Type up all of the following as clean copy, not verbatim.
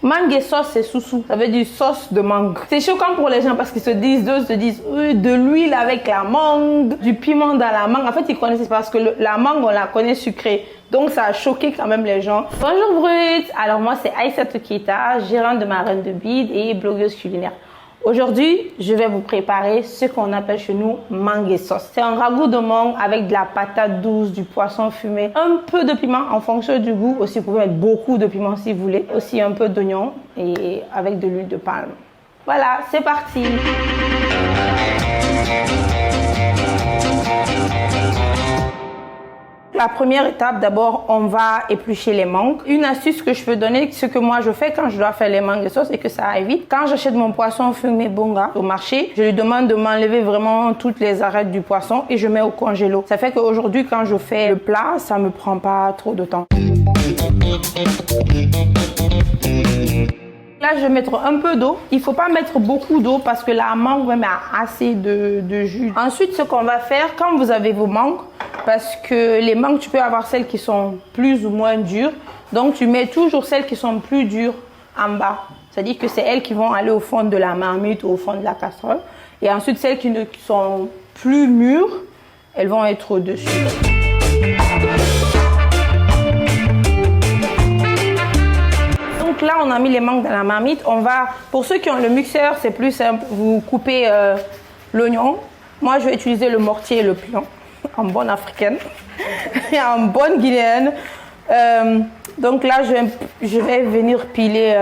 Mangue et sauce, c'est soussou. Ça veut dire sauce de mangue. C'est choquant pour les gens parce qu'ils se disent, d'autres se disent, de l'huile avec la mangue, du piment dans la mangue. En fait, ils connaissent parce que la mangue, on la connaît sucrée. Donc, ça a choqué quand même les gens. Bonjour Brut. Alors, moi, c'est Aïssatou Keita, gérante de Marraine de Bide et blogueuse culinaire. Aujourd'hui, je vais vous préparer ce qu'on appelle chez nous mangue et sauce. C'est un ragoût de mangue avec de la patate douce, du poisson fumé, un peu de piment en fonction du goût. Aussi, vous pouvez mettre beaucoup de piment si vous voulez. Aussi un peu d'oignon et avec de l'huile de palme. Voilà, c'est parti. La première étape, d'abord, on va éplucher les mangues. Une astuce que je peux donner, ce que moi je fais quand je dois faire les mangues et sauce et que ça aille vite. Quand j'achète mon poisson fumé bonga au marché, je lui demande de m'enlever vraiment toutes les arêtes du poisson et je mets au congélo. Ça fait qu'aujourd'hui, quand je fais le plat, ça me prend pas trop de temps. Là, je vais mettre un peu d'eau. Il ne faut pas mettre beaucoup d'eau parce que la mangue même a assez de jus. Ensuite, ce qu'on va faire, quand vous avez vos mangues, parce que les mangues, tu peux avoir celles qui sont plus ou moins dures. Donc, tu mets toujours celles qui sont plus dures en bas. C'est-à-dire que c'est elles qui vont aller au fond de la marmite ou au fond de la casserole. Et ensuite, celles qui sont plus mûres, elles vont être au-dessus. Donc là, on a mis les mangues dans la marmite. On va, pour ceux qui ont le mixeur, c'est plus simple. Vous coupez l'oignon. Moi, je vais utiliser le mortier et le pilon. En bonne africaine et en bonne guinéenne. Donc là, je vais venir piler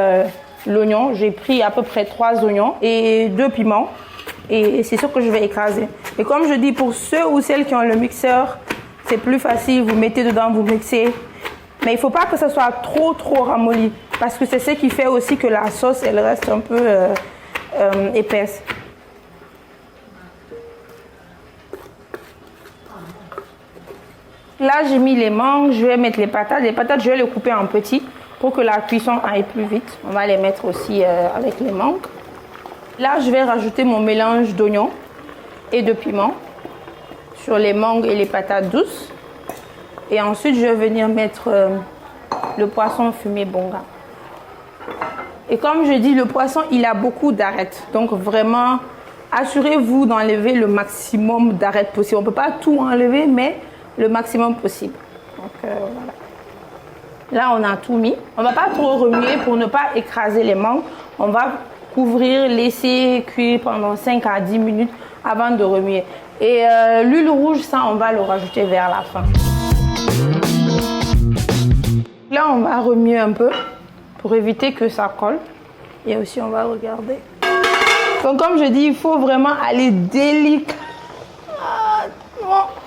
l'oignon. J'ai pris à peu près 3 oignons et 2 piments. Et c'est ce que je vais écraser. Et comme je dis, pour ceux ou celles qui ont le mixeur, c'est plus facile. Vous mettez dedans, vous mixez. Mais il ne faut pas que ça soit trop ramolli. Parce que c'est ce qui fait aussi que la sauce, elle reste un peu épaisse. Là, j'ai mis les mangues, je vais mettre les patates. Les patates, je vais les couper en petits pour que la cuisson aille plus vite. On va les mettre aussi avec les mangues. Là, je vais rajouter mon mélange d'oignons et de piment sur les mangues et les patates douces. Et ensuite, je vais venir mettre le poisson fumé bonga. Et comme je dis, le poisson, il a beaucoup d'arêtes. Donc, vraiment, assurez-vous d'enlever le maximum d'arêtes possible. On ne peut pas tout enlever, mais le maximum possible. Donc voilà. Là, on a tout mis. On ne va pas trop remuer pour ne pas écraser les mangues. On va couvrir, laisser cuire pendant 5 à 10 minutes avant de remuer. Et l'huile rouge, ça, on va le rajouter vers la fin. Là, on va remuer un peu pour éviter que ça colle. Et aussi, on va regarder. Donc, comme je dis, il faut vraiment aller délicatement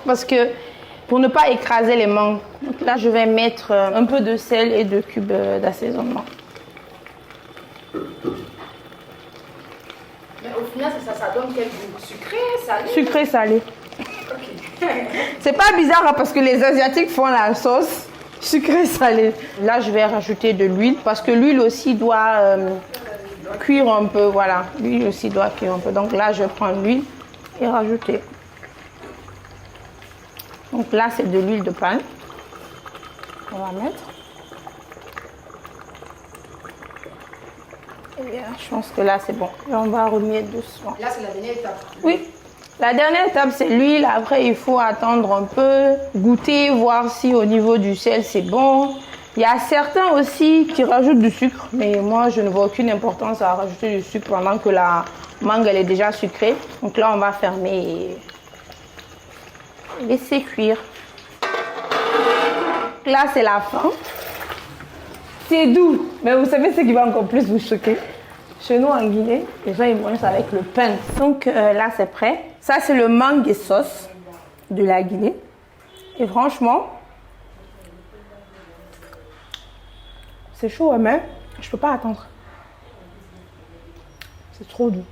parce que pour ne pas écraser les mangues. Donc là, je vais mettre un peu de sel et de cubes d'assaisonnement. Mais au final, ça donne quel goût? Sucré, salé? Sucré, salé. Okay. C'est pas bizarre hein, parce que les Asiatiques font la sauce sucré, salé. Là, je vais rajouter de l'huile parce que l'huile aussi doit cuire un peu. Voilà, l'huile aussi doit cuire un peu. Donc là, je vais prendre l'huile et rajouter. Donc là, c'est de l'huile de palme. On va mettre. Et bien, je pense que là, c'est bon. Et on va remuer doucement. Là, c'est la dernière étape. Oui. La dernière étape, c'est l'huile. Après, il faut attendre un peu, goûter, voir si au niveau du sel, c'est bon. Il y a certains aussi qui rajoutent du sucre. Mais moi, je ne vois aucune importance à rajouter du sucre pendant que la mangue, elle est déjà sucrée. Donc là, on va fermer et laisser cuire. Là, c'est la fin. C'est doux, mais vous savez ce qui va encore plus vous choquer. Chez nous en Guinée, les gens ils mangent ça avec le pain. Donc là, c'est prêt. Ça, c'est le mangue et sauce de la Guinée. Et franchement, c'est chaud, mais je peux pas attendre. C'est trop doux.